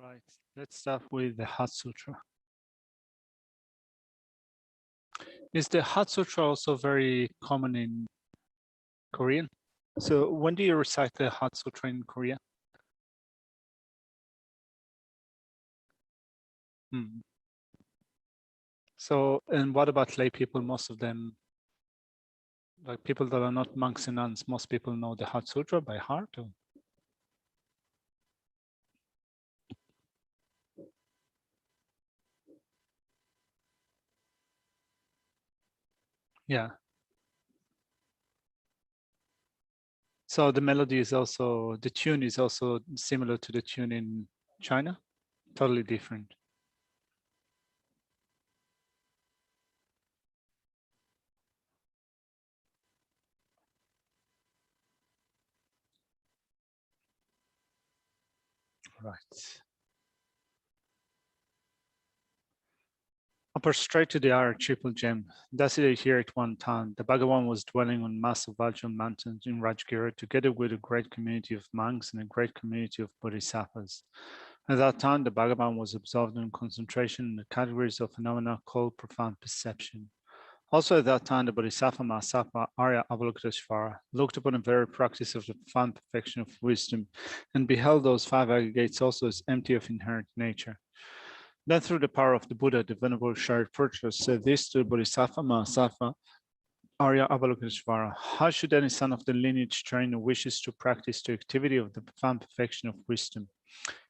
Right, let's start with the Heart Sutra. Is the Heart Sutra also very common in Korean? So when do you recite the Heart Sutra in Korea? So, and what about lay people? Most of them, like people that are not monks and nuns, most people know the Heart Sutra by heart? Or? Yeah. So the melody is also, the tune is also similar to the tune in China? Totally different. Right. Upper straight to the hour triple gem. Decided here at one time, the Bhagavan was dwelling on massive Vajra mountains in Rajgir together with a great community of monks and a great community of Bodhisattvas. At that time, the Bhagavan was absorbed in concentration in the categories of phenomena called profound perception. Also at that time, the Bodhisattva Mahasatva Arya Avalokiteshvara looked upon the very practice of the profound perfection of wisdom and beheld those five aggregates also as empty of inherent nature. Then through the power of the Buddha, the Venerable Shariputra said this to the Bodhisattva Mahasatva Arya Avalokiteshvara: how should any son of the lineage train who wishes to practice the activity of the profound perfection of wisdom?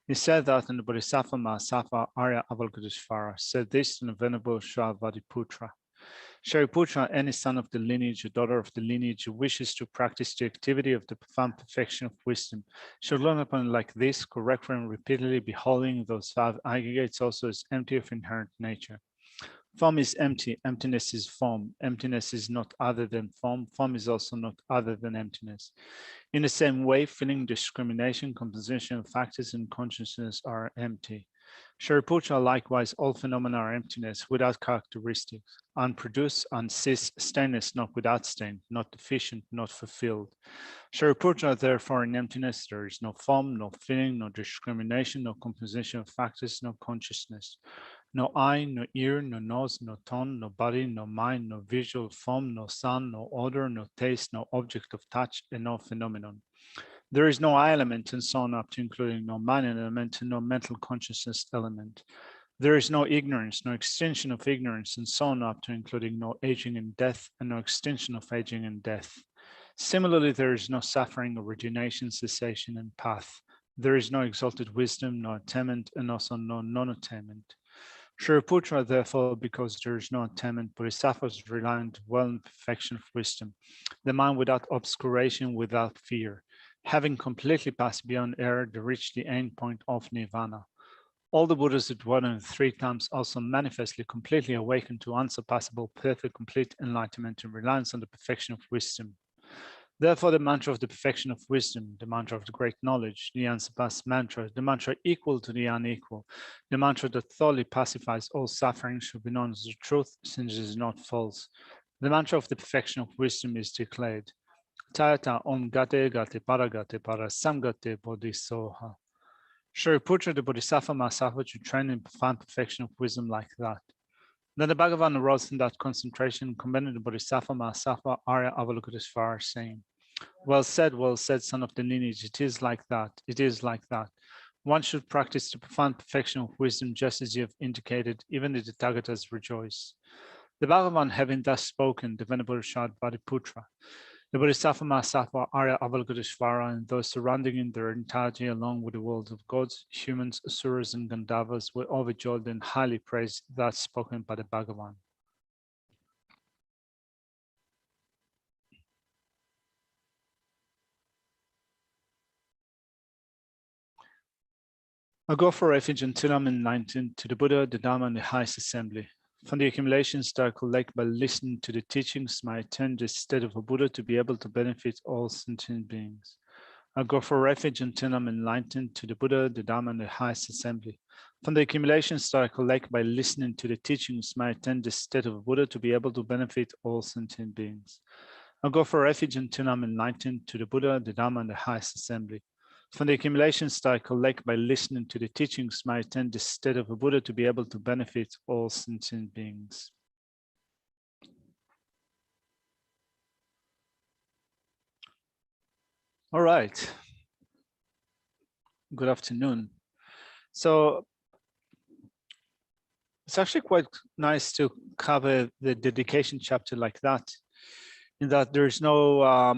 He said that, and the Bodhisattva Mahasatva Arya Avalokiteshvara said this to the Venerable Shariputra. Shariputra, any son of the lineage or daughter of the lineage who wishes to practice the activity of the profound perfection of wisdom should learn upon it like this, correctly and repeatedly, beholding those five aggregates also as empty of inherent nature. Form is empty, emptiness is form. Emptiness is not other than form. Form is also not other than emptiness. In the same way, feeling, discrimination, composition of factors, and consciousness are empty. Shariputra, likewise, all phenomena are emptiness without characteristics, unproduced, unceased, stainless, not without stain, not deficient, not fulfilled. Shariputra, therefore, in emptiness, there is no form, no feeling, no discrimination, no composition of factors, no consciousness. No eye, no ear, no nose, no tongue, no body, no mind, no visual form, no sound, no odor, no taste, no object of touch, and no phenomenon. There is no I element and so on up to including no mind element and no mental consciousness element. There is no ignorance, no extinction of ignorance and so on up to including no aging and death and no extinction of aging and death. Similarly, there is no suffering, origination, cessation, and path. There is no exalted wisdom, no attainment, and also no non-attainment. Shariputra, therefore, because there is no attainment, Bodhisattvas rely on the well and perfection of wisdom, the mind without obscuration, without fear. Having completely passed beyond error, they reach the end point of nirvana. All the Buddhas that dwell in the three times also manifestly completely awaken to unsurpassable, perfect, complete enlightenment and reliance on the perfection of wisdom. Therefore, the mantra of the perfection of wisdom, the mantra of the great knowledge, the unsurpassed mantra, the mantra equal to the unequal, the mantra that thoroughly pacifies all suffering should be known as the truth, since it is not false. The mantra of the perfection of wisdom is declared. Tayata om gate gate paragate para samgate bodhisoha. Shariputra, the Bodhisattva Mahasatva, to train in profound perfection of wisdom like that. Then the Bhagavan arose from that concentration and commended the Bodhisattva Mahasatva Arya Avalokiteshvara, saying, well said, son of the lineage, it is like that, it is like that. One should practice the profound perfection of wisdom just as you have indicated, even the Tathagatas rejoice. The Bhagavan, having thus spoken, the Venerable Shariputra, the Bodhisattva Mahasatva Arya Avalokiteshvara and those surrounding in their entirety along with the world of gods, humans, asuras, and Gandharvas were overjoyed and highly praised that spoken by the Bhagavan. I go for refuge until I'm enlightened to the Buddha, the Dharma, and the highest assembly. From the accumulations that I collect by listening to the teachings, I attain the state of a Buddha to be able to benefit all sentient beings. I go for refuge until I'm enlightened to the Buddha, the Dharma, and the highest assembly. From the accumulations that I collect by listening to the teachings, I attain the state of a Buddha to be able to benefit all sentient beings. I go for refuge until I'm enlightened to the Buddha, the Dharma, and the highest assembly. From the accumulation I collect by listening to the teachings, might attain the state of a Buddha to be able to benefit all sentient beings. All right. Good afternoon. So it's actually quite nice to cover the dedication chapter like that, in that there's no, I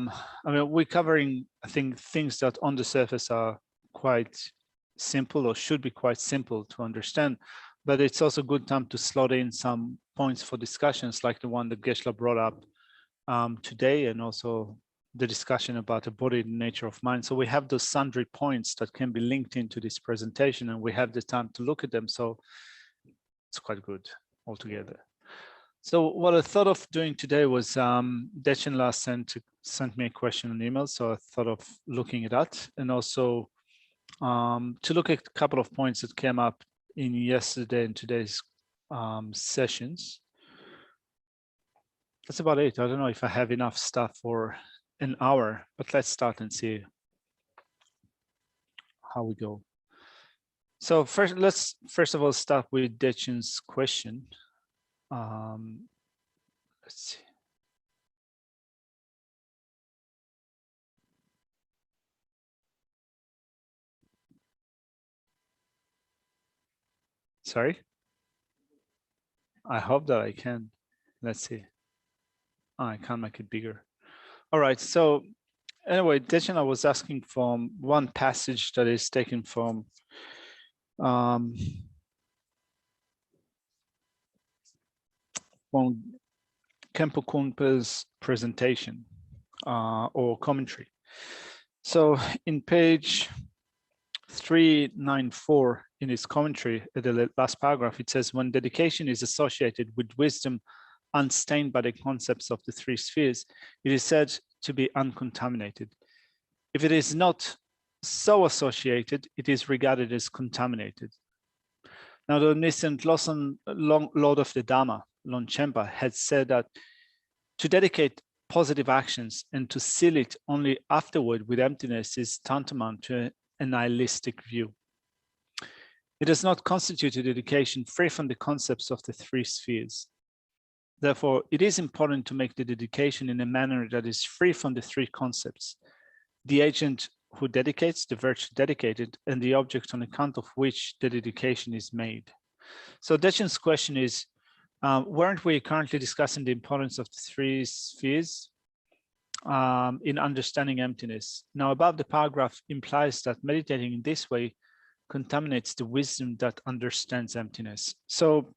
mean, we're covering, I think, things that on the surface are quite simple or should be quite simple to understand, but it's also a good time to slot in some points for discussions like the one that Geshe-la brought up today, and also the discussion about the body and nature of mind. So we have those sundry points that can be linked into this presentation, and we have the time to look at them. So it's quite good altogether. So what I thought of doing today was Dechenla sent me a question on email. So I thought of looking at that, and also to look at a couple of points that came up in yesterday and today's sessions. That's about it. I don't know if I have enough stuff for an hour, but let's start and see how we go. So let's first of all start with Dechen's question. Let's see. Sorry. I hope that I can. Let's see. Oh, I can't make it bigger. All right. So anyway, Dechen, was asking from one passage that is taken from Kempotryga's presentation or commentary. So in page 394 in his commentary, at the last paragraph, it says, when dedication is associated with wisdom unstained by the concepts of the three spheres, it is said to be uncontaminated. If it is not so associated, it is regarded as contaminated. Now, the omniscient Lord of the Dharma, Longchenpa, had said that to dedicate positive actions and to seal it only afterward with emptiness is tantamount to a nihilistic view. It does not constitute a dedication free from the concepts of the three spheres. Therefore, it is important to make the dedication in a manner that is free from the three concepts: the agent who dedicates, the virtue dedicated, and the object on account of which the dedication is made. So Dechen's question is, weren't we currently discussing the importance of the three spheres in understanding emptiness? Now, above the paragraph implies that meditating in this way contaminates the wisdom that understands emptiness. So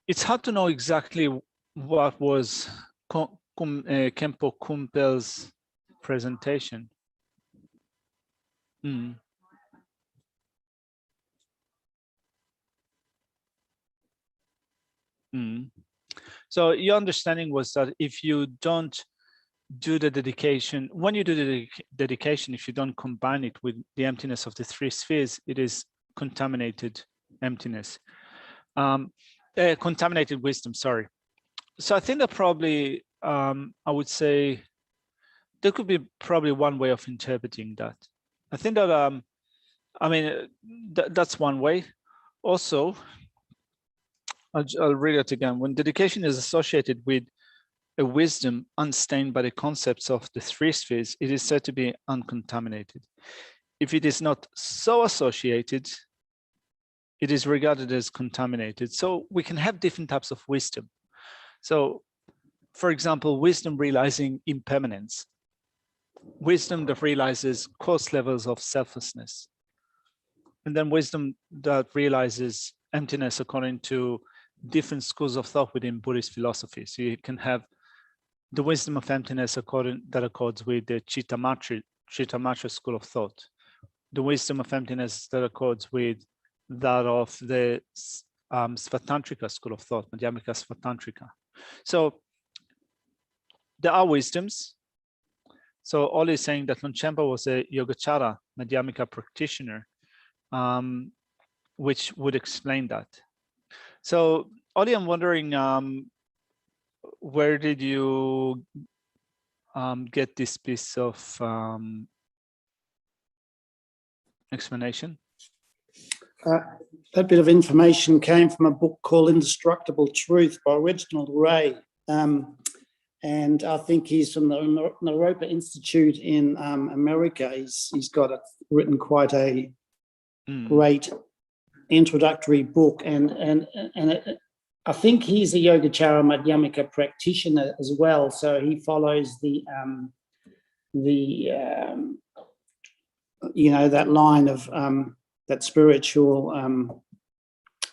it's hard to know exactly what was Kempo Kumpel's presentation. Mm. Mm. So your understanding was that if you don't do the dedication, when you do the dedication, if you don't combine it with the emptiness of the three spheres, it is contaminated emptiness. Contaminated wisdom, sorry. So I think that probably, I would say, there could be probably one way of interpreting that. I think that, I mean, that's one way. Also, I'll read it again. When dedication is associated with a wisdom unstained by the concepts of the three spheres, it is said to be uncontaminated. If it is not so associated, it is regarded as contaminated. So we can have different types of wisdom. So, for example, wisdom realizing impermanence, wisdom that realizes coarse levels of selflessness, and then wisdom that realizes emptiness according to different schools of thought within Buddhist philosophy. So you can have the wisdom of emptiness that accords with the Chittamatra school of thought, the wisdom of emptiness that accords with that of the Svatantrika school of thought, Madhyamika Svatantrika. So there are wisdoms. So Oli is saying that Longchenpa was a Yogacara, Madhyamika practitioner, which would explain that. So Oli, I'm wondering, where did you get this piece of explanation? That bit of information came from a book called Indestructible Truth by Reginald Ray. And I think he's from the Naropa Institute in America. He's got written quite a great introductory book, and I think he's a Yogacara Madhyamika practitioner as well. So he follows that line of that spiritual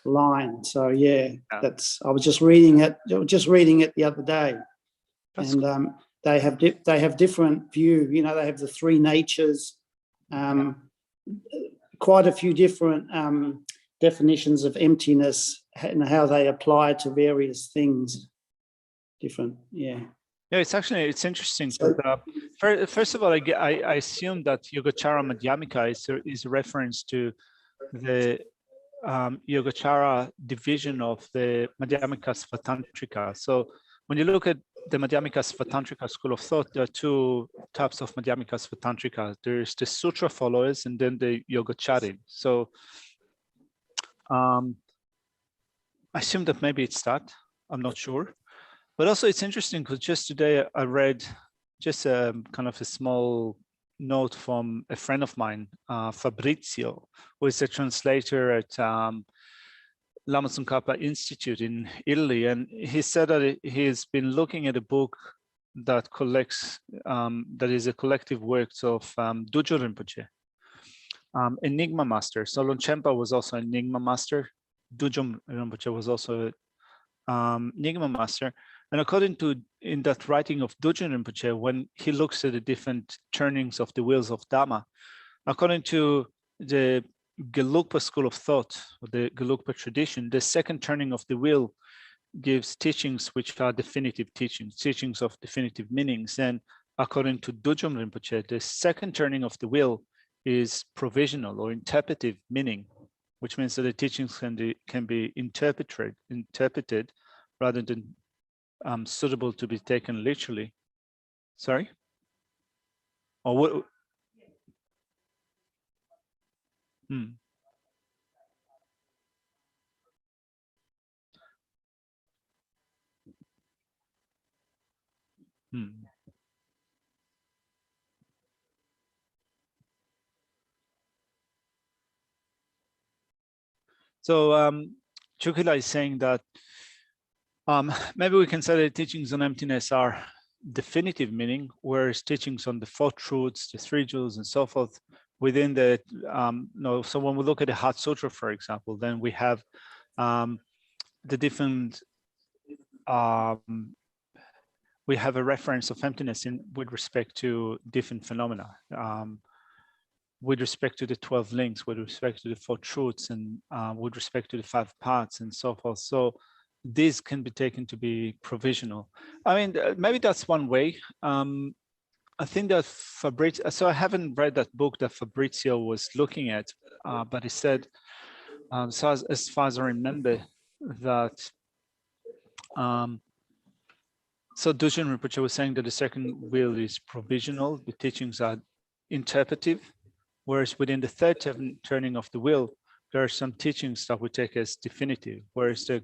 line. So I was just reading it the other day. That's and cool. They have different view. They have the three natures, quite a few different definitions of emptiness and how they apply to various things. Different, yeah. Yeah, it's interesting. So, first of all, I assume that Yogacara Madhyamika is a reference to the Yogacara division of the Madhyamika Svatantrika. So when you look at the Madhyamika Svatantrika school of thought, there are two types of Madhyamika Svatantrika. There's the Sutra followers and then the Yogacharin. So I assume that maybe it's that. I'm not sure. But also it's interesting because just today I read just kind of a small note from a friend of mine, Fabrizio, who is a translator at Lama Tsongkhapa Institute in Italy, and he said that he's been looking at a book that collects, that is a collective works of Dudjom Rinpoche, Enigma Master. So Longchenpa was also an Enigma Master. Dudjom Rinpoche was also Enigma Master. And according to, in that writing of Dudjom Rinpoche, when he looks at the different turnings of the wheels of Dhamma, according to the Gelugpa school of thought, or the Gelugpa tradition, the second turning of the wheel gives teachings which are definitive teachings, teachings of definitive meanings. And according to Dudjom Rinpoche, the second turning of the wheel is provisional or interpretive meaning, which means that the teachings can be interpreted rather than suitable to be taken literally. Sorry? Or what? So Chukila is saying that maybe we can say that teachings on emptiness are definitive meaning, whereas teachings on the four truths, the three jewels, and so forth, within the so when we look at the Heart Sutra, for example, then we have the different we have a reference of emptiness with respect to different phenomena, with respect to the 12 links, with respect to the four truths, and with respect to the 5 parts, and so forth. So these can be taken to be provisional. I mean, maybe that's one way. I think that Fabrizio, so I haven't read that book that Fabrizio was looking at, but he said, so as far as I remember, that so Dudjom Rinpoche was saying that the second wheel is provisional, the teachings are interpretive, whereas within the third turning of the wheel, there are some teachings that we take as definitive, whereas the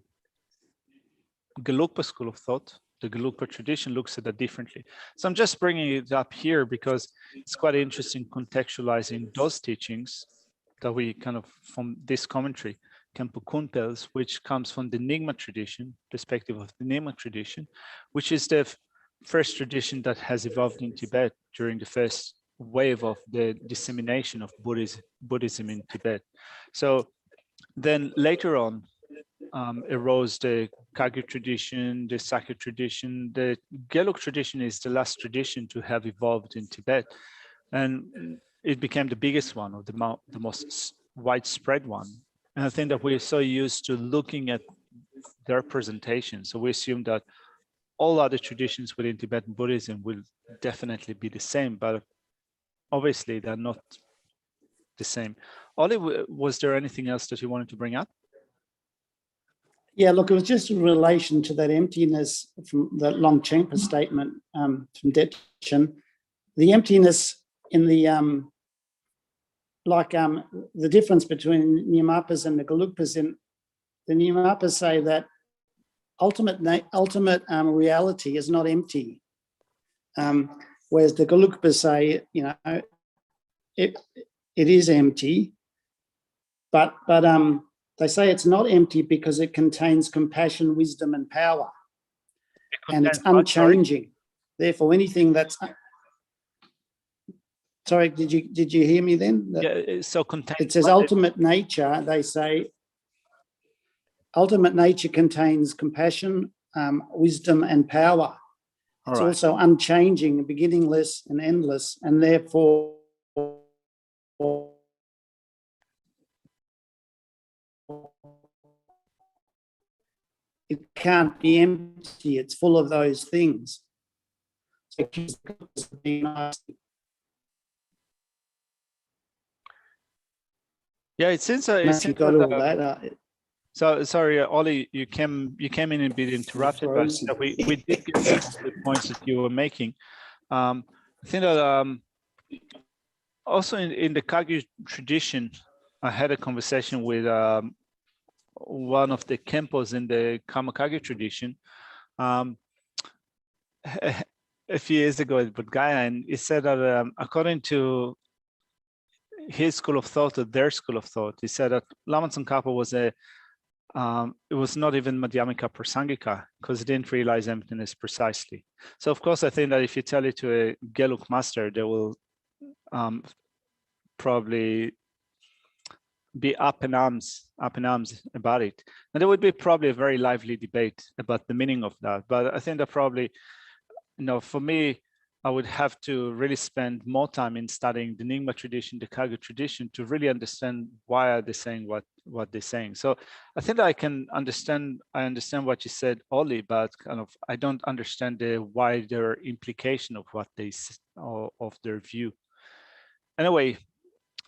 Gelugpa school of thought, the Gelugpa tradition, looks at that differently. So I'm just bringing it up here because it's quite interesting contextualizing those teachings that we kind of, from this commentary, Kempo Kunpels, which comes from the Nyingma tradition, perspective of the Nyingma tradition, which is the first tradition that has evolved in Tibet during the first wave of the dissemination of Buddhism in Tibet. So then later on, arose the Kagyu tradition, the Sakya tradition. The Gelug tradition is the last tradition to have evolved in Tibet, and it became the biggest one, or the most widespread one. And I think that we're so used to looking at their presentation, so we assume that all other traditions within Tibetan Buddhism will definitely be the same, but obviously they're not the same. Ollie, was there anything else that you wanted to bring up? Yeah, look, it was just in relation to that emptiness from that Longchenpa statement from Detchen. The emptiness in the like the difference between Nyamapas and the Gelugpas. In the Nyamapas say that ultimate reality is not empty, whereas the Gelugpas say, you know, it is empty, but they say it's not empty because it contains compassion, wisdom, and power, and it's unchanging. Therefore, anything that's sorry, did you hear me then? Yeah. So it says ultimate nature. They say ultimate nature contains compassion, wisdom, and power. It's also unchanging, beginningless, and endless, and therefore it can't be empty. It's full of those things. So yeah, it seems you got all that. So sorry, Ollie, you came in a bit interrupted, but we did get the points that you were making. I think that also in the Kagyu tradition, I had a conversation with one of the Kempos in the Kamakagyu tradition a few years ago at Bodhgaya, and he said that according to his school of thought, or their school of thought, he said that Lama Tsongkhapa was it was not even Madhyamika Prasangika because he didn't realize emptiness precisely. So of course, I think that if you tell it to a Gelug master, they will probably be up in arms about it. And there would be probably a very lively debate about the meaning of that. But I think that probably, you know, for me, I would have to really spend more time in studying the Nyingma tradition, the Kagyu tradition, to really understand why are they saying what they're saying. So I think that I understand what you said, Ollie, but kind of I don't understand the wider implication of what they or of their view. Anyway,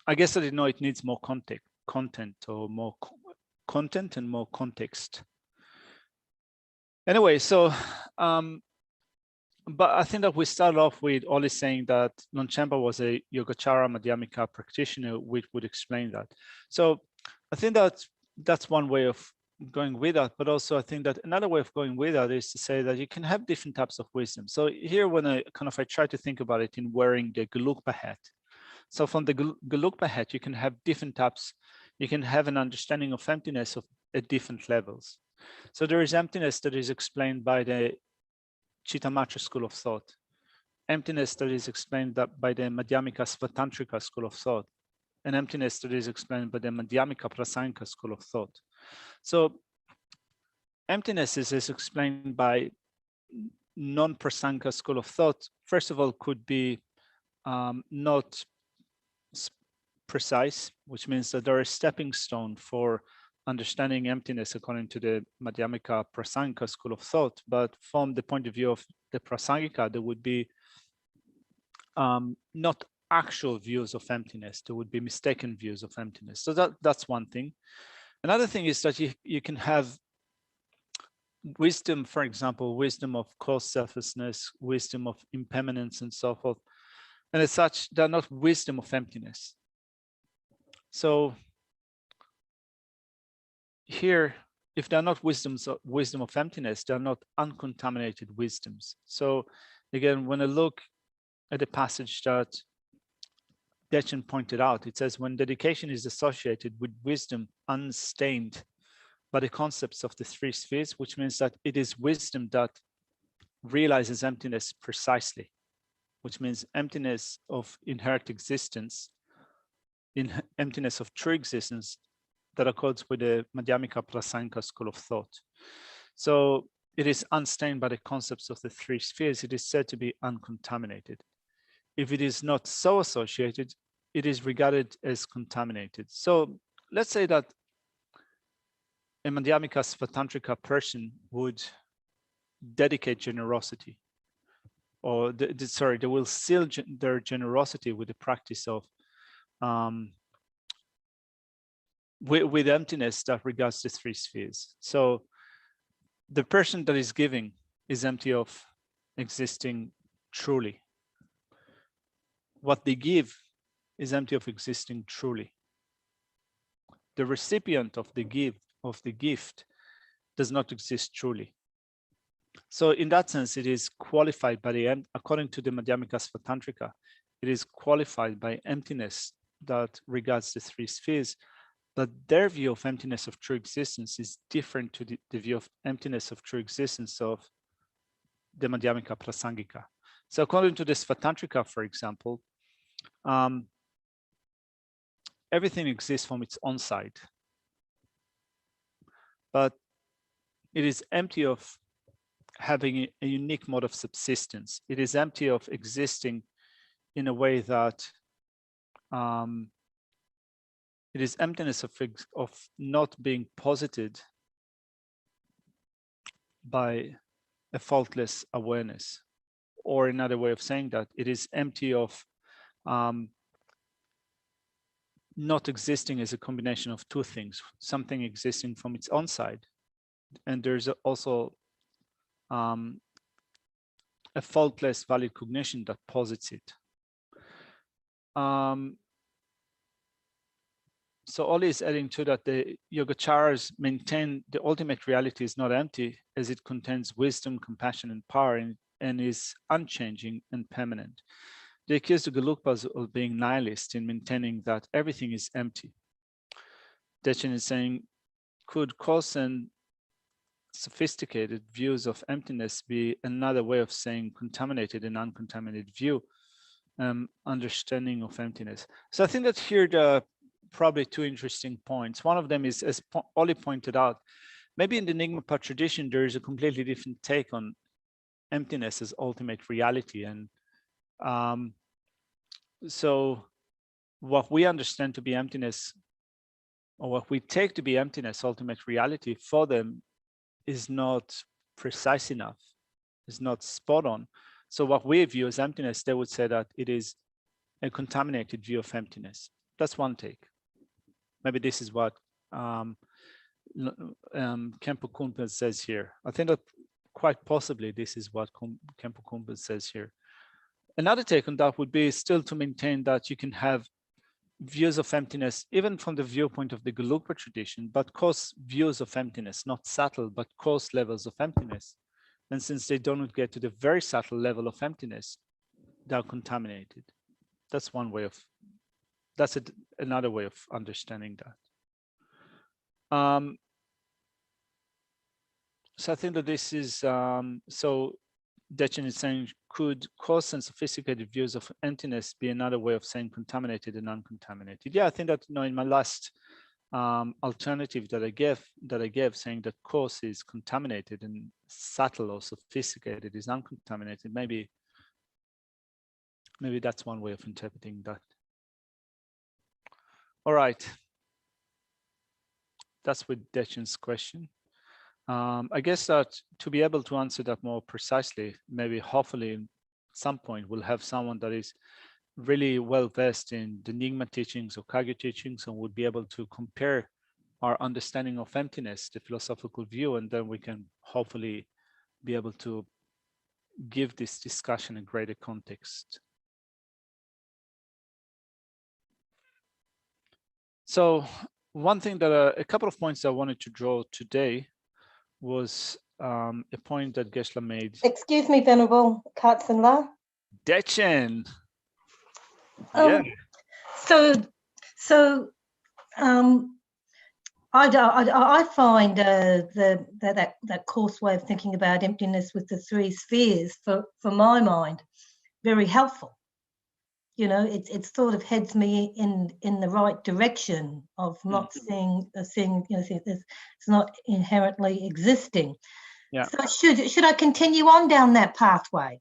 I guess I didn't know it needs more content or more content and more context. Anyway, so but I think that we start off with Ollie saying that Longchenpa was a Yogacara Madhyamika practitioner, which would explain that. So I think that that's one way of going with that, but also I think that another way of going with that is to say that you can have different types of wisdom. So here when I try to think about it in wearing the Gelugpa hat. So from the Gelugpa hat, you can have different types. You can have an understanding of emptiness at different levels. So there is emptiness that is explained by the Chittamatra school of thought, emptiness that is explained by the Madhyamika Svatantrika school of thought, and emptiness that is explained by the Madhyamika Prasangika school of thought. So emptiness is explained by non-Prasangika school of thought. First of all, could be not precise, which means that they're a stepping stone for understanding emptiness according to the Madhyamika Prasangika school of thought. But from the point of view of the Prasangika, there would be not actual views of emptiness. There would be mistaken views of emptiness. So that's one thing. Another thing is that you can have wisdom, for example, wisdom of cause selflessness, wisdom of impermanence, and so forth. And as such, they're not wisdom of emptiness. So here, if they're not wisdom of emptiness, they're not uncontaminated wisdoms. So again, when I look at the passage that Dechen pointed out, it says, when dedication is associated with wisdom unstained by the concepts of the three spheres, which means that it is wisdom that realizes emptiness precisely, which means emptiness of inherent existence, in emptiness of true existence, that accords with the Madhyamika Prasangika school of thought. So it is unstained by the concepts of the three spheres. It is said to be uncontaminated. If it is not so associated, it is regarded as contaminated. So let's say that a Madhyamika Svatantrika person would dedicate generosity, or they will seal their generosity with the practice of with emptiness that regards the three spheres. So the person that is giving is empty of existing truly. What they give is empty of existing truly. The recipient of the gift does not exist truly. So in that sense, it is qualified by the, according to the Madhyamika Svatantrika, it is qualified by emptiness that regards the three spheres, but their view of emptiness of true existence is different to the view of emptiness of true existence of the Madhyamika Prasangika. So according to the Svatantrika, for example, everything exists from its own side, but it is empty of having a unique mode of subsistence. It is empty of existing in a way that it is emptiness of not being posited by a faultless awareness. Or another way of saying that, it is empty of not existing as a combination of two things, something existing from its own side. And there's also a faultless valid cognition that posits it. So all is adding to that, the Yogacaras maintain the ultimate reality is not empty, as it contains wisdom, compassion, and power, and is unchanging and permanent. They accuse the Gelugpas of being nihilist in maintaining that everything is empty. Dechen is saying, could coarse and sophisticated views of emptiness be another way of saying contaminated and uncontaminated view, understanding of emptiness? So I think that here the probably two interesting points. One of them is, as Ollie pointed out, maybe in the Nyingma tradition, there is a completely different take on emptiness as ultimate reality. And so what we understand to be emptiness, or what we take to be emptiness, ultimate reality, for them is not precise enough, is not spot on. So what we view as emptiness, they would say that it is a contaminated view of emptiness. That's one take. Maybe this is what Kempo Kumpel says here. I think that quite possibly this is what Kempo Kumpel says here. Another take on that would be still to maintain that you can have views of emptiness, even from the viewpoint of the Gelugpa tradition, but coarse views of emptiness, not subtle, but coarse levels of emptiness. And since they don't get to the very subtle level of emptiness, they're contaminated. That's one way of, that's another way of understanding that. So I think that this is, so Dechen is saying, could coarse and sophisticated views of emptiness be another way of saying contaminated and uncontaminated? Yeah, I think that, you know, in my last alternative that I gave, saying that coarse is contaminated and subtle or sophisticated is uncontaminated, maybe that's one way of interpreting that. All right, that's with Dechen's question. I guess that to be able to answer that more precisely, maybe hopefully at some point we'll have someone that is really well versed in the Nyingma teachings or Kagyu teachings and would be able to compare our understanding of emptiness, the philosophical view, and then we can hopefully be able to give this discussion a greater context. So one thing that a couple of points I wanted to draw today was a point that Geshe-la made. Excuse me, Venerable Katzenla. Dechen. Yeah. I find that coarse way of thinking about emptiness with the three spheres, for my mind, very helpful. You know, it sort of heads me in the right direction of not seeing, you know, it's not inherently existing. Yeah. So should I continue on down that pathway?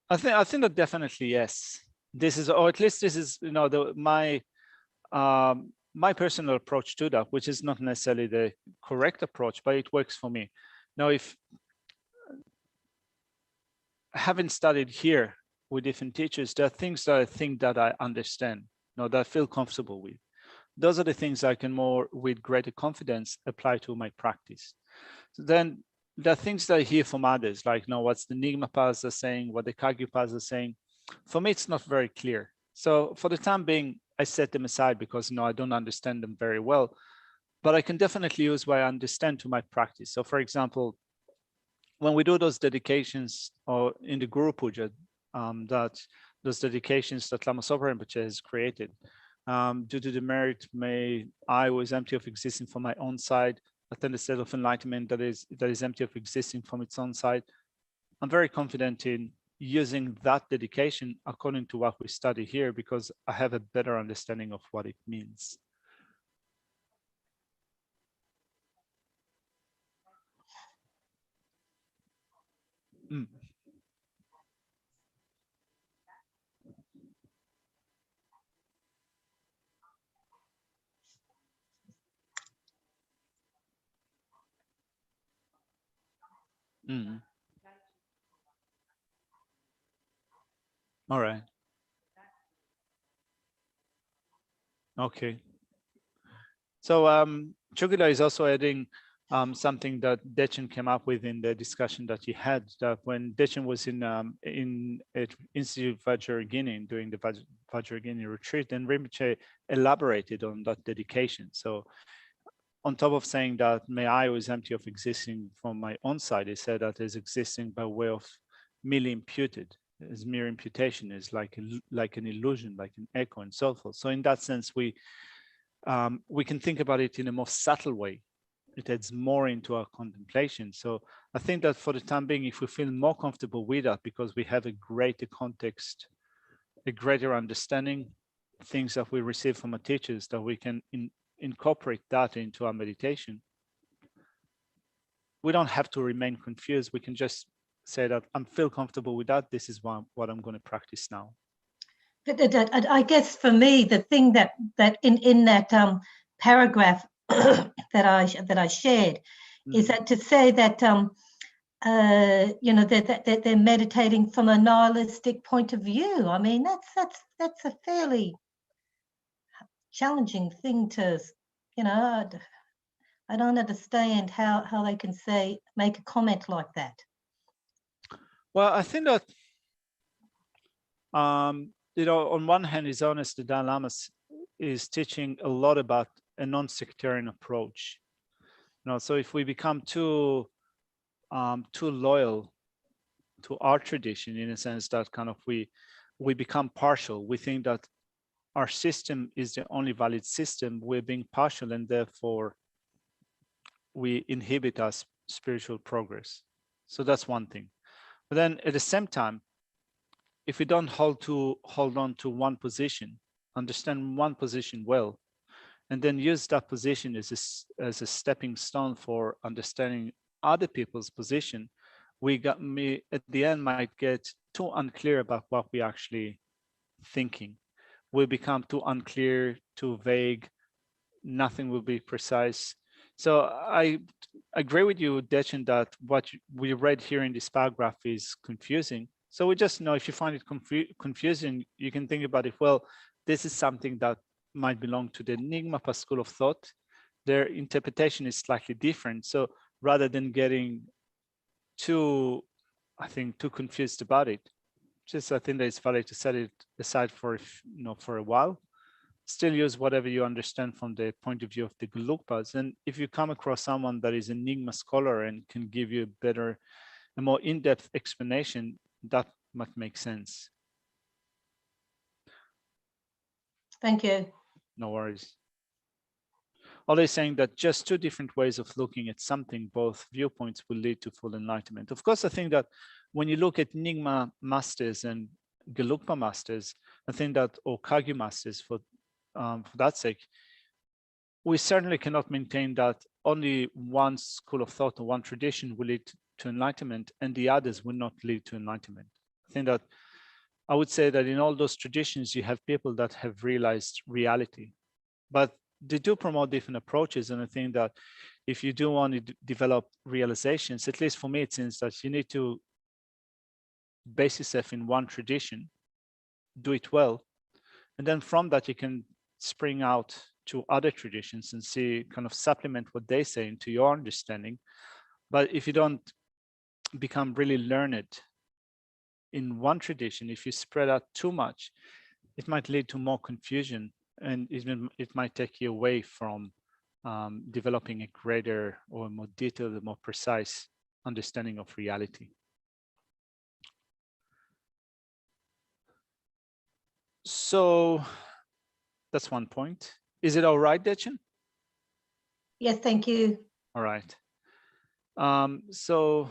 I think that definitely yes. This is, or at least this is, you know, my personal approach to that, which is not necessarily the correct approach, but it works for me. Now, if having studied here with different teachers, there are things that I think that I understand, you know, that I feel comfortable with. Those are the things I can more, with greater confidence, apply to my practice. So then there are things that I hear from others, like, you know, what's the Nyingma Pas are saying, what the Kagyu Pas are saying. For me, it's not very clear. So for the time being, I set them aside because I don't understand them very well, but I can definitely use what I understand to my practice. So for example, when we do those dedications or in the Guru Puja, those dedications that Lama Zopa Rinpoche has created, due to the merit, may I was empty of existing from my own side, attend a state of enlightenment that is empty of existing from its own side. I'm very confident in using that dedication according to what we study here, because I have a better understanding of what it means. Mm. Mm. All right. Okay. So Chugila is also adding something that Dechen came up with in the discussion that he had, that when Dechen was in Institute Vajrayogini during the Vajrayogini retreat, then Rinpoche elaborated on that dedication. So on top of saying that may I was empty of existing from my own side, he said that is existing by way of merely imputed, as mere imputation is like an illusion, like an echo and so forth. So in that sense, we can think about it in a more subtle way. It adds more into our contemplation. So I think that for the time being, if we feel more comfortable with that, because we have a greater context, a greater understanding, things that we receive from our teachers, that we can incorporate that into our meditation. We don't have to remain confused. We can just say that I feel comfortable with that. This is what I'm going to practice now. I guess for me, the thing that in that paragraph that I shared is that to say that that they're meditating from a nihilistic point of view. I mean, that's a fairly challenging thing to, I don't understand how they can make a comment like that. Well, I think that on one hand, His Holiness the Dalai Lama is teaching a lot about a non-sectarian approach. So if we become too loyal to our tradition, in a sense that kind of we become partial, we think that our system is the only valid system, we're being partial, and therefore we inhibit our spiritual progress. So that's one thing. But then at the same time, if we don't hold on to one position, understand one position well, and then use that position as a stepping stone for understanding other people's position, at the end might get too unclear about what we're actually thinking. Will become too unclear, too vague, nothing will be precise. So I agree with you, Dechen, that what we read here in this paragraph is confusing. So we just know, if you find it confusing, you can think about it, well, this is something that might belong to the Nyingma school of thought. Their interpretation is slightly different. So rather than getting too confused about it, I think that it's valid to set it aside for a while. Still use whatever you understand from the point of view of the Gelugpas. And if you come across someone that is an Nyingma scholar and can give you a more in-depth explanation, that might make sense. Thank you. No worries. Always saying that just two different ways of looking at something, both viewpoints will lead to full enlightenment. Of course, I think that when you look at Nyingma masters and Gelugpa masters, I think that, or Kagyu masters for that sake, we certainly cannot maintain that only one school of thought or one tradition will lead to enlightenment and the others will not lead to enlightenment. I would say that in all those traditions, you have people that have realized reality, but they do promote different approaches. And I think that if you do want to develop realizations, at least for me, it seems that you need to base yourself in one tradition, do it well, and then from that you can spring out to other traditions and see, kind of supplement what they say into your understanding. But if you don't become really learned in one tradition, if you spread out too much, it might lead to more confusion, and it might take you away from developing a greater or more detailed, more precise understanding of reality. So that's one point. Is it all right, Dechen? Yes, thank you. All right. So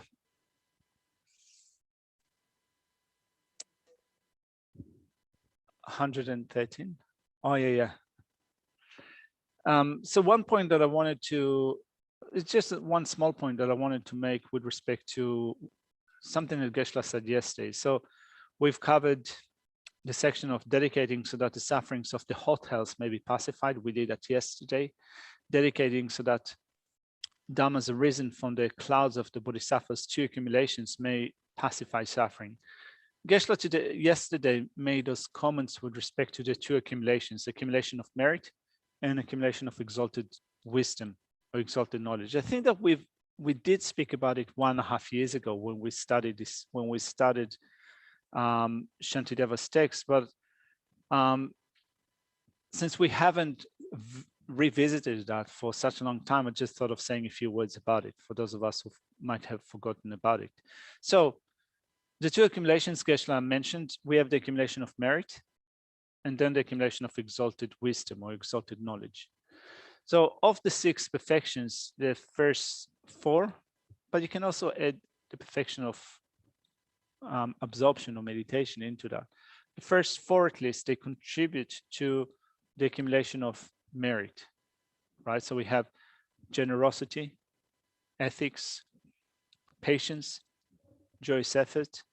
113. Oh, yeah. So one point that I wanted to, it's just one small point that I wanted to make with respect to something that Geshe-la said yesterday. So we've covered the section of dedicating so that the sufferings of the hot hells may be pacified. We did that yesterday. Dedicating so that dhammas arisen from the clouds of the bodhisattvas to accumulations may pacify suffering. Geshe-la yesterday made us comments with respect to the two accumulations, accumulation of merit and accumulation of exalted wisdom or exalted knowledge. I think that we did speak about it 1.5 years ago when we studied this, when we studied Shantideva's text, but since we haven't revisited that for such a long time, I just thought of saying a few words about it for those of us who might have forgotten about it. So the two accumulations Geshe-la mentioned, we have the accumulation of merit and then the accumulation of exalted wisdom or exalted knowledge. So of the 6 perfections, the first 4, but you can also add the perfection of absorption or meditation into that. The first 4, at least, they contribute to the accumulation of merit, right? So we have generosity, ethics, patience, joyous effort.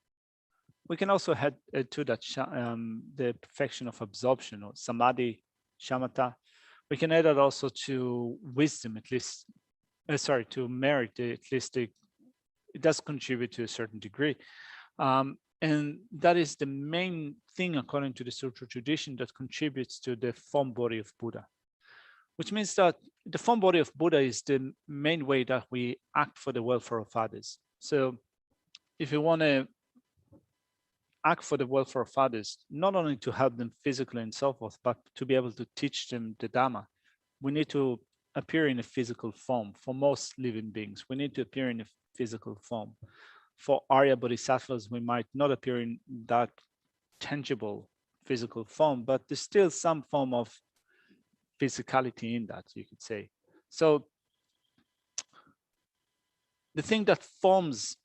We can also add to that the perfection of absorption or samadhi, shamatha. We can add that also to wisdom, at least, to merit, at least it does contribute to a certain degree. And that is the main thing, according to the Sutra tradition, that contributes to the form body of Buddha, which means that the form body of Buddha is the main way that we act for the welfare of others. So if you want to act for the welfare of others, not only to help them physically and so forth, but to be able to teach them the Dhamma, we need to appear in a physical form. For most living beings, we need to appear in a physical form. For Arya Bodhisattvas, we might not appear in that tangible physical form, but there's still some form of physicality in that, you could say. So the thing that forms,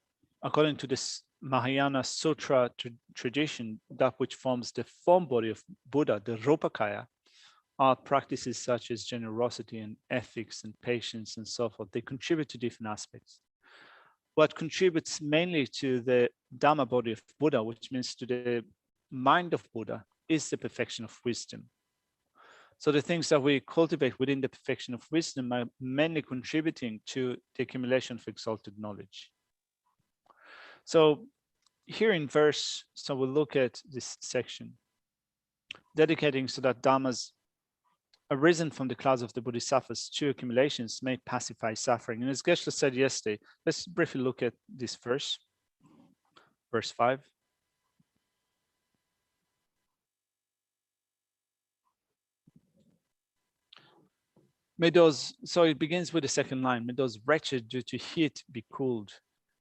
according to this Mahayana Sutra tradition, that which forms the form body of Buddha, the Rupakaya, are practices such as generosity and ethics and patience and so forth. They contribute to different aspects. What contributes mainly to the Dhamma body of Buddha, which means to the mind of Buddha, is the perfection of wisdom. So the things that we cultivate within the perfection of wisdom are mainly contributing to the accumulation of exalted knowledge. So here in verse, so we'll look at this section, dedicating so that dhammas arisen from the clouds of the bodhisattvas to accumulations may pacify suffering. And as Geshe-la said yesterday, let's briefly look at this verse, verse 5. May those, so it begins with the second line, may those wretched due to heat be cooled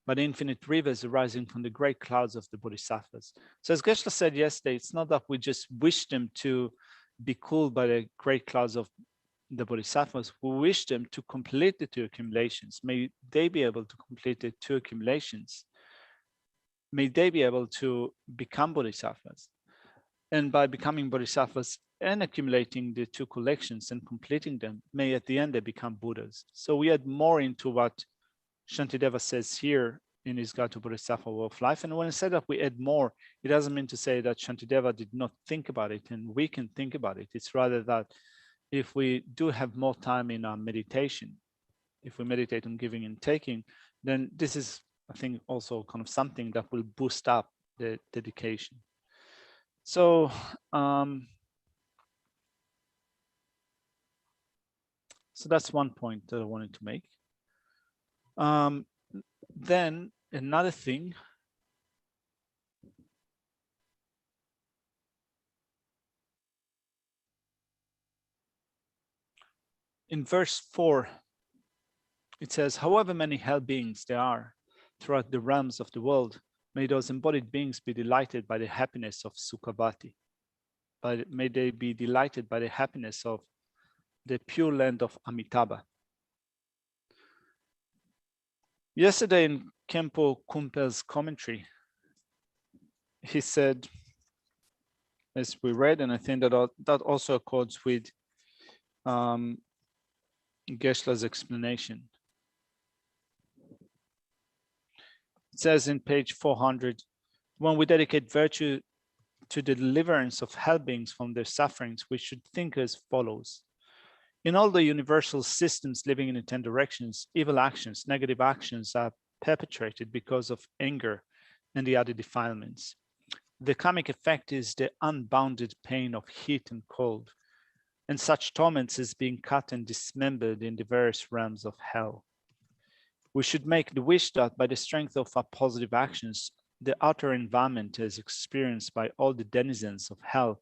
by the infinite rivers arising from the great clouds of the bodhisattvas. So as Geshe-la said yesterday, it's not that we just wish them to be cooled by the great clouds of the bodhisattvas, we wish them to complete the 2 accumulations. May they be able to complete the 2 accumulations. May they be able to become bodhisattvas. And by becoming bodhisattvas and accumulating the 2 collections and completing them, may at the end they become Buddhas. So we add more into what Shantideva says here in his Guide to Bodhisattva Way of Life. And when I say that we add more, it doesn't mean to say that Shantideva did not think about it and we can think about it. It's rather that if we do have more time in our meditation, if we meditate on giving and taking, then this is, I think, also kind of something that will boost up the dedication. So so that's one point that I wanted to make. Then another thing in verse 4, it says, however many hell beings there are throughout the realms of the world, may those embodied beings be delighted by the happiness of Sukhavati. May they be delighted by the happiness of the pure land of Amitabha. Yesterday in Kempo Kumpel's commentary, he said, as we read, and I think that also accords with Geshe-la's explanation. It says in page 400, when we dedicate virtue to the deliverance of hell beings from their sufferings, we should think as follows. In all the universal systems living in the 10 directions, evil actions, negative actions are perpetrated because of anger and the other defilements. The karmic effect is the unbounded pain of heat and cold, and such torments as being cut and dismembered in the various realms of hell. We should make the wish that by the strength of our positive actions, the outer environment as experienced by all the denizens of hell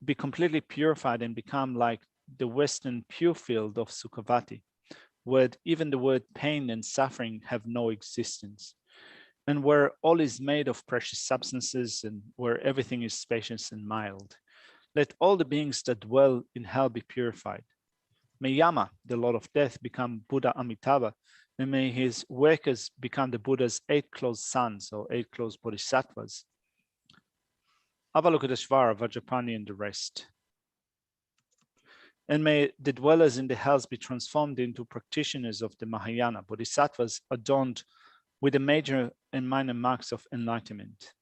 be completely purified and become like the western pure field of Sukhavati, where even the word pain and suffering have no existence, and where all is made of precious substances and where everything is spacious and mild. Let all the beings that dwell in hell be purified. May Yama, the Lord of Death, become Buddha Amitabha, and may his workers become the Buddha's 8 close sons or 8 close Bodhisattvas. Avalokiteshvara, Vajrapani, and the rest. And may the dwellers in the hells be transformed into practitioners of the Mahayana, Bodhisattvas adorned with the major and minor marks of enlightenment.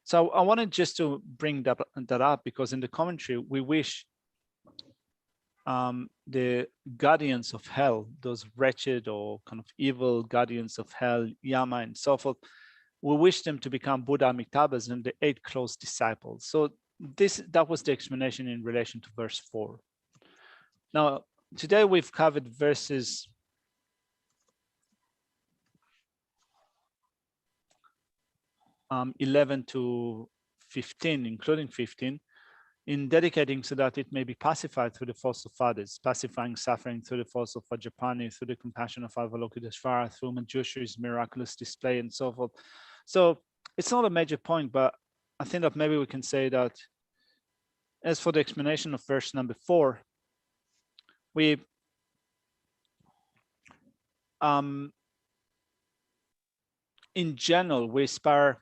So I wanted just to bring that up because in the commentary, we wish the guardians of hell, those wretched or kind of evil guardians of hell, Yama and so forth, we wish them to become Buddha Amitabhas and the 8 close disciples. So that was the explanation in relation to verse 4. Now, today we've covered verses 11 to 15, including 15, in dedicating so that it may be pacified through the force of others, pacifying suffering through the force of Vajrapani, through the compassion of Avalokiteshvara, through Manjushri's miraculous display and so forth. So it's not a major point, but I think that maybe we can say that as for the explanation of verse number 4, we in general, we aspire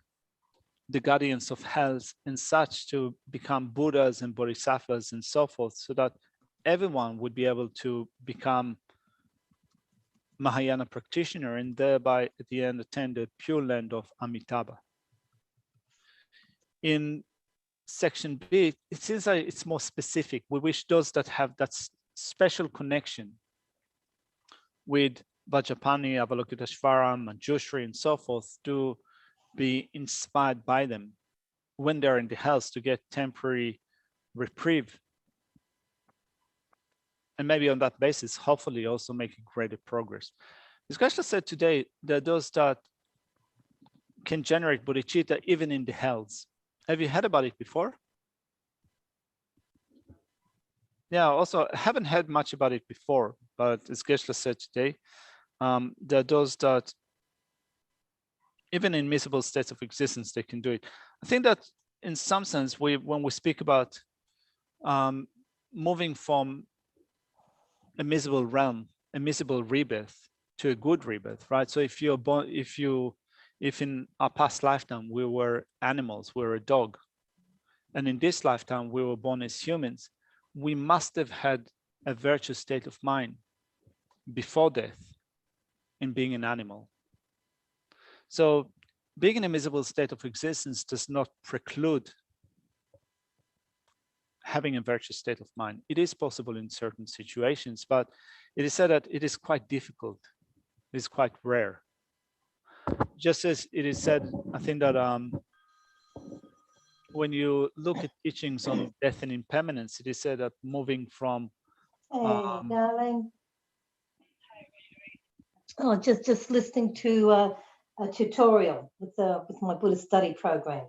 the guardians of hell and such to become Buddhas and Bodhisattvas and so forth, so that everyone would be able to become Mahayana practitioner and thereby at the end attain the pure land of Amitabha. In section B, it seems like it's more specific. We wish those that have that special connection with Vajrapani, Avalokiteshvara, Manjushri, and so forth to be inspired by them when they're in the hells to get temporary reprieve. And maybe on that basis, hopefully also making greater progress. As Geshe said today, that those that can generate bodhicitta even in the hells. Have you heard about it before? Yeah, also, I haven't heard much about it before, but as Geshe said today, there are those that even in miserable states of existence, they can do it. I think that in some sense, when we speak about moving from a miserable realm, a miserable rebirth to a good rebirth, right? So if you're born, if in our past lifetime we were animals, we were a dog, and in this lifetime we were born as humans, we must have had a virtuous state of mind before death in being an animal. So being in a miserable state of existence does not preclude having a virtuous state of mind. It is possible in certain situations, but it is said that it is quite difficult. It is quite rare. Just as it is said, I think that when you look at teachings on death and impermanence, it is said that moving from Hey, darling. Oh, just listening to a tutorial with my Buddhist study program.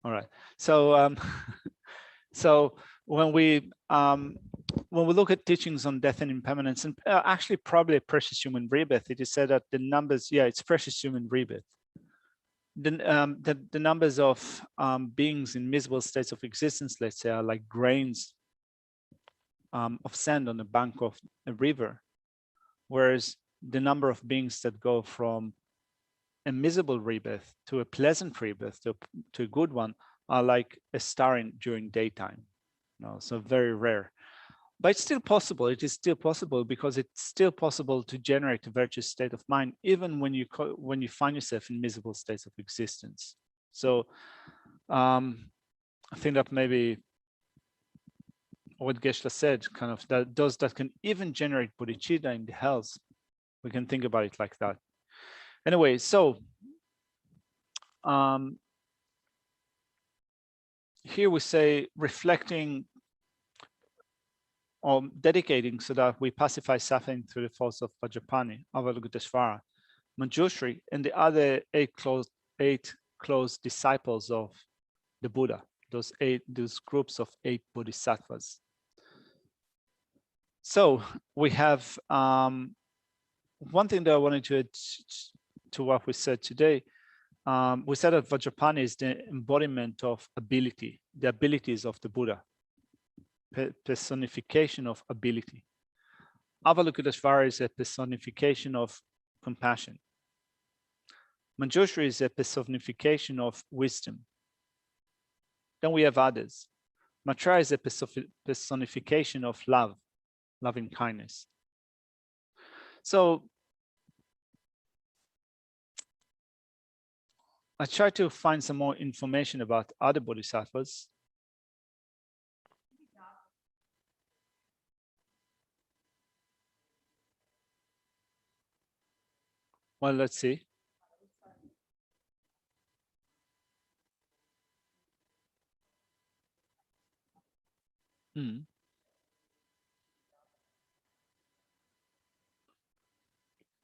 All right. So so when when we look at teachings on death and impermanence, and actually probably a precious human rebirth, it is said that the numbers, yeah, it's precious human rebirth. The numbers of beings in miserable states of existence, let's say, are like grains of sand on the bank of a river, whereas the number of beings that go from a miserable rebirth to a pleasant rebirth to a good one are like a star during daytime. So very rare. But it's still possible. It is still possible because it's still possible to generate a virtuous state of mind, even when you find yourself in miserable states of existence. So I think that maybe what Geshe said, kind of that those that can even generate bodhicitta in the hells, we can think about it like that. Anyway, so here we say reflecting or dedicating so that we pacify suffering through the force of Vajrapani, Avalokiteshvara, Manjushri, and the other eight close disciples of the Buddha, those groups of 8 bodhisattvas. So we have one thing that I wanted to add to what we said today. We said that Vajrapani is the embodiment of ability, the abilities of the Buddha, personification of ability. Avalokiteshvara is a personification of compassion. Manjushri is a personification of wisdom. Then we have others. Maitreya is a personification of love, loving kindness. So I try to find some more information about other bodhisattvas. Well, let's see.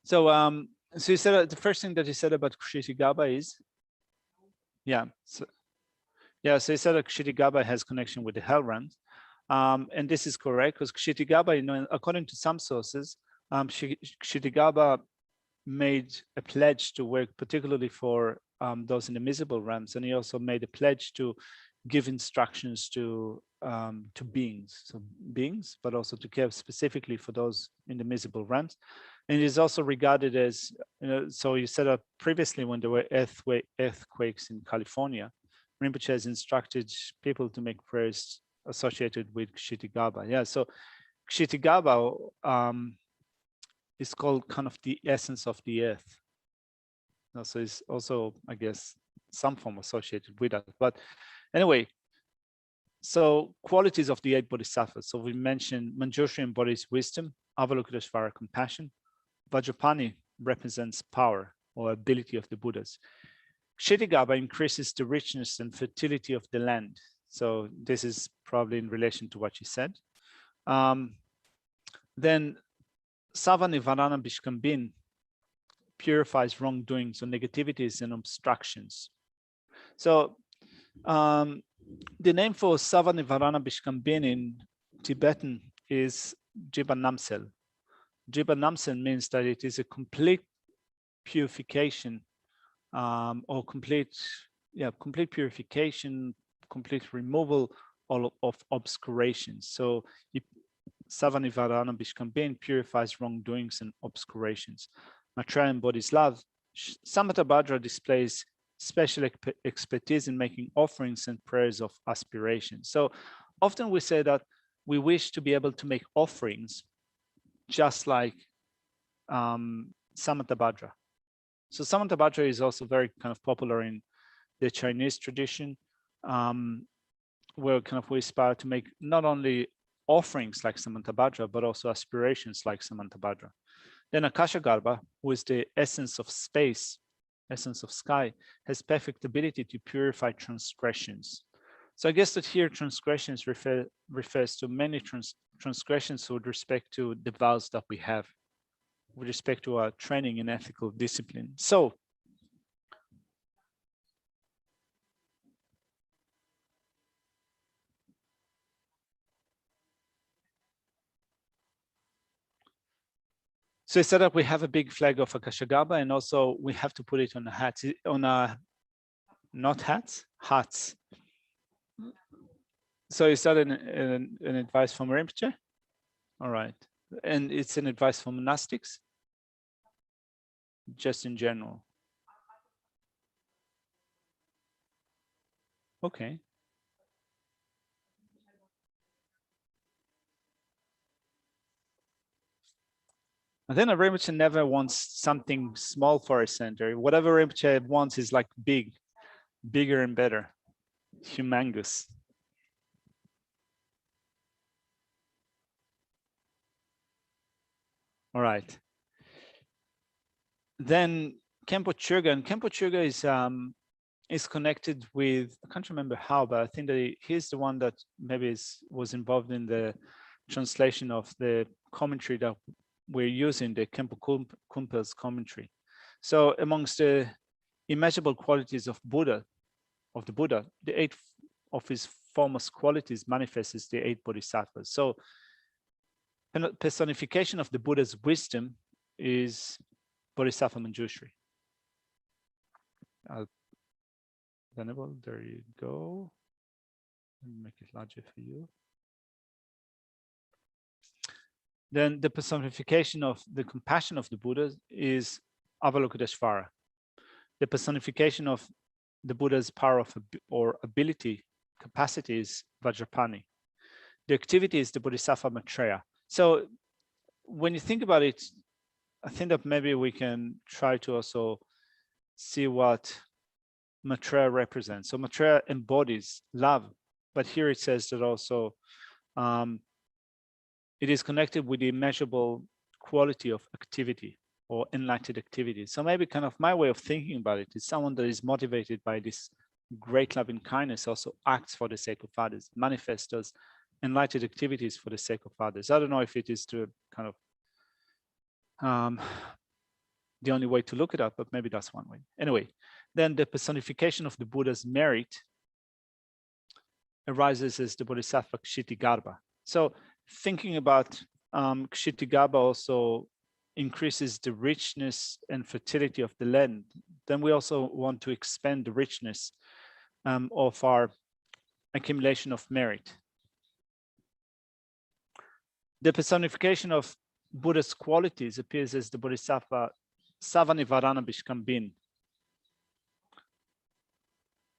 So you said the first thing that you said about Kshitigarbha is, so you said that Kshitigarbha has connection with the hell realms, and this is correct because Kshitigarbha, according to some sources, Kshitigarbha made a pledge to work particularly for those in the miserable realms, and he also made a pledge to give instructions to beings, but also to care specifically for those in the miserable realms. And it is also regarded as, so you said that previously when there were earthquakes in California, Rinpoche has instructed people to make prayers associated with Kshitigarbha. Yeah, so Kshitigarbha is called kind of the essence of the earth. So it's also, I guess, some form associated with that. But anyway, so qualities of the 8 bodhisattvas. So we mentioned Manjushri embodies wisdom, Avalokiteshvara compassion, Vajrapani represents power or ability of the Buddhas. Kshitigarbha increases the richness and fertility of the land. So this is probably in relation to what you said. Then Savanivarana Bishkambin purifies wrongdoings or negativities and obstructions. So the name for Savanivarana Bishkambin in Tibetan is Jiba Namsel. Jiba Namsel means that it is a complete purification or complete purification, complete removal of obscurations. So Savanivarana Bishkambin purifies wrongdoings and obscurations. Maitreya embodies love. Samattabhadra displays special expertise in making offerings and prayers of aspiration. So often we say that we wish to be able to make offerings just like Samattabhadra. So Samattabhadra is also very kind of popular in the Chinese tradition, where kind of we aspire to make not only offerings like Samattabhadra, but also aspirations like Samattabhadra. Then Akashagarbha, who is the essence of space, essence of sky, has perfect ability to purify transgressions. So I guess that here transgressions refers to many transgressions with respect to the vows that we have, with respect to our training in ethical discipline. So So instead of we have a big flag of Akashagarbha, and also we have to put it on a hat, not hats, hats. So is that an advice from Rinpoche? All right. And it's an advice for monastics? Just in general? Okay. And then a Rinpoche never wants something small for a center. Whatever Rinpoche wants is like big, bigger and better, humongous. All right. Then Kempotryga, and Kempotryga is connected with, I can't remember how, but I think that he's the one that maybe was involved in the translation of the commentary that we're using, the Kempo Kumpel's commentary. So amongst the immeasurable qualities of the Buddha, the 8 of his foremost qualities manifests as the 8 bodhisattvas. So personification of the Buddha's wisdom is Bodhisattva Manjushri. Venerable, there you go. Make it larger for you. Then the personification of the compassion of the Buddha is Avalokiteshvara. The personification of the Buddha's power or ability, capacity is Vajrapani. The activity is the Bodhisattva Maitreya. So when you think about it, I think that maybe we can try to also see what Maitreya represents. So Maitreya embodies love, but here it says that also it is connected with the immeasurable quality of activity or enlightened activity. So maybe kind of my way of thinking about it is someone that is motivated by this great loving kindness also acts for the sake of others, manifests as enlightened activities for the sake of others. I don't know if it is to kind of the only way to look it up, but maybe that's one way. Anyway, then the personification of the Buddha's merit arises as the Bodhisattva Kshitigarbha. So thinking about Kshitigarbha also increases the richness and fertility of the land. Then we also want to expand the richness of our accumulation of merit. The personification of Buddha's qualities appears as the Bodhisattva Savanivarana Bishkambin.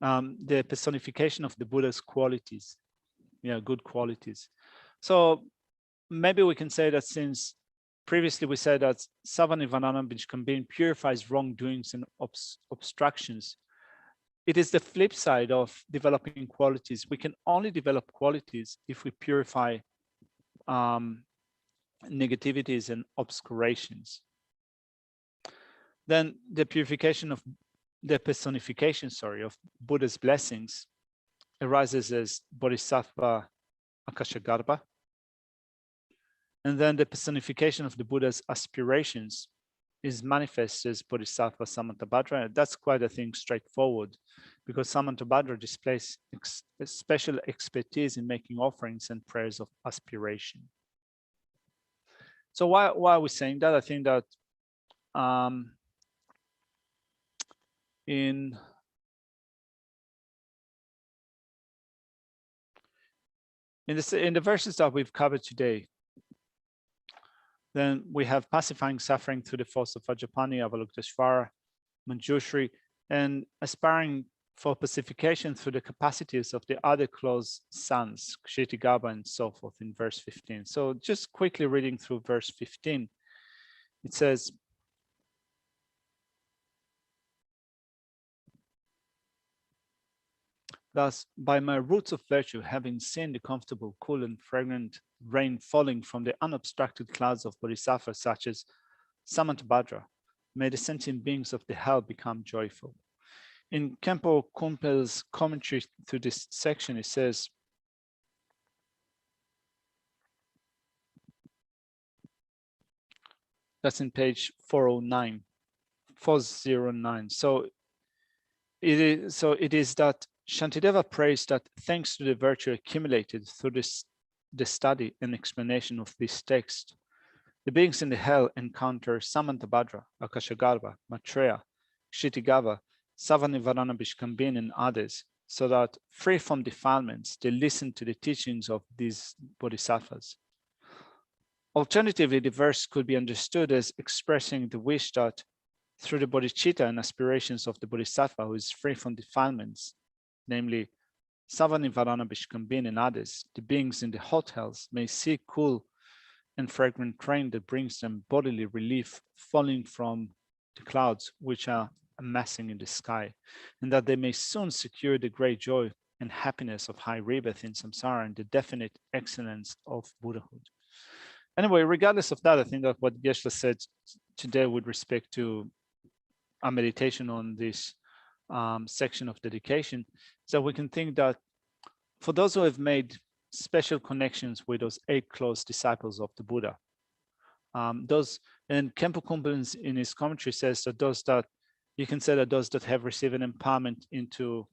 The personification of the Buddha's qualities, good qualities. So maybe we can say that since previously we said that Savanivarana Bishkambin purifies wrongdoings and obstructions, it is the flip side of developing qualities. We can only develop qualities if we purify negativities and obscurations. Then the purification of the personification, of Buddha's blessings arises as Bodhisattva Akashagarbha. And then the personification of the Buddha's aspirations is manifest as Bodhisattva Samantabhadra. That's quite, I think, straightforward, because Samantabhadra displays special expertise in making offerings and prayers of aspiration. So why are we saying that? I think that in the verses that we've covered today, then we have pacifying suffering through the force of Vajrapani, Avalokiteshvara, Manjushri, and aspiring for pacification through the capacities of the other close sons, Kshitigarbha and so forth in verse 15. So just quickly reading through verse 15, it says, thus, by my roots of virtue, having seen the comfortable, cool, and fragrant rain falling from the unobstructed clouds of Bodhisattva, such as Samantabhadra, may the sentient beings of the hell become joyful. In Kempo Kumpel's commentary to this section, it says, that's in page 409. So it is that Shantideva prays that thanks to the virtue accumulated through the study and explanation of this text, The beings in the hell encounter Samantabhadra, Akashagarbha, Maitreya, Kshitigava, Savanivarana Bishkambin, and others, so that, free from defilements, they listen to the teachings of these bodhisattvas. Alternatively, the verse could be understood as expressing the wish that, through the bodhicitta and aspirations of the bodhisattva who is free from defilements, namely Savanivarana Bishkambin and others, the beings in the hot hells may see cool and fragrant rain that brings them bodily relief falling from the clouds which are amassing in the sky, and that they may soon secure the great joy and happiness of high rebirth in samsara and the definite excellence of Buddhahood. Anyway, regardless of that, I think that what Geshe said today with respect to our meditation on this section of dedication is that we can think that for those who have made special connections with those 8 close disciples of the Buddha, those, and Kempo Kumpa in his commentary says that those that, you can say that those that have received an empowerment into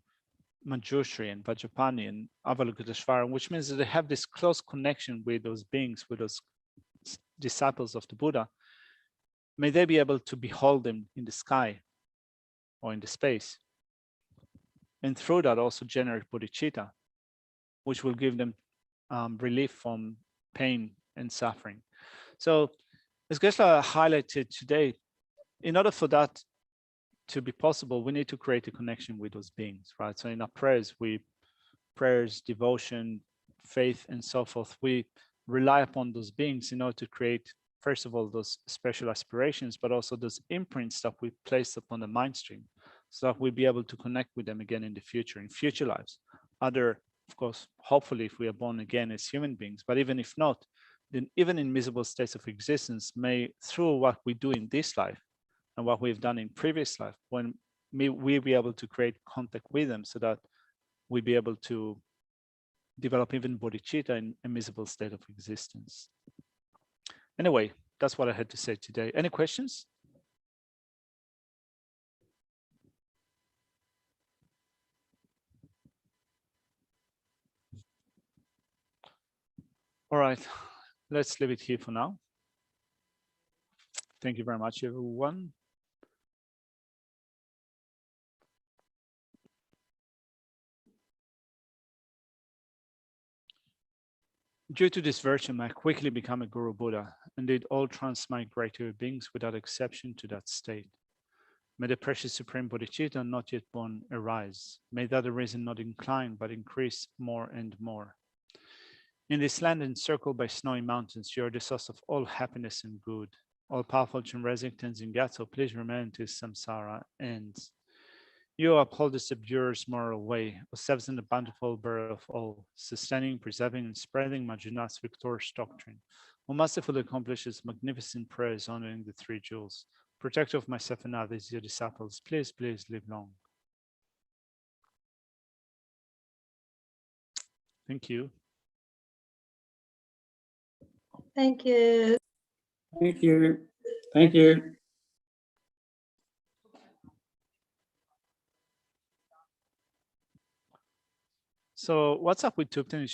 Manjushri and Vajrapani and Avalokiteshvara, which means that they have this close connection with those beings, with those disciples of the Buddha, may they be able to behold them in the sky or in the space. And through that also generate bodhicitta, which will give them relief from pain and suffering. So as Geshe highlighted today, in order for that to be possible, we need to create a connection with those beings, right? So in our prayers, devotion, faith, and so forth, we rely upon those beings in order to create, first of all, those special aspirations, but also those imprints that we place upon the mind stream, so that we'll be able to connect with them again in the future, in future lives. Other, of course, hopefully if we are born again as human beings, but even if not, then even in miserable states of existence may, through what we do in this life and what we've done in previous life, when we'll be able to create contact with them so that we'll be able to develop even bodhicitta in a miserable state of existence. Anyway, that's what I had to say today. Any questions? All right, let's leave it here for now. Thank you very much, everyone. Due to this virtue, I quickly become a Guru Buddha, and did all transmigrate to beings without exception to that state. May the precious Supreme Bodhicitta not yet born arise. May that arisen not incline, but increase more and more. In this land encircled by snowy mountains, you are the source of all happiness and good. All powerful Chenrezig Tenzin Gyatso, please remain till samsara ends. You uphold the subduer's moral way, who serves in the bountiful birth of all, sustaining, preserving, and spreading Majunat's victorious doctrine, who masterfully accomplishes magnificent prayers honoring the 3 jewels. Protector of myself and others, your disciples, please, please live long. Thank you. Thank you. Thank you. Thank you. So what's up with Tupten?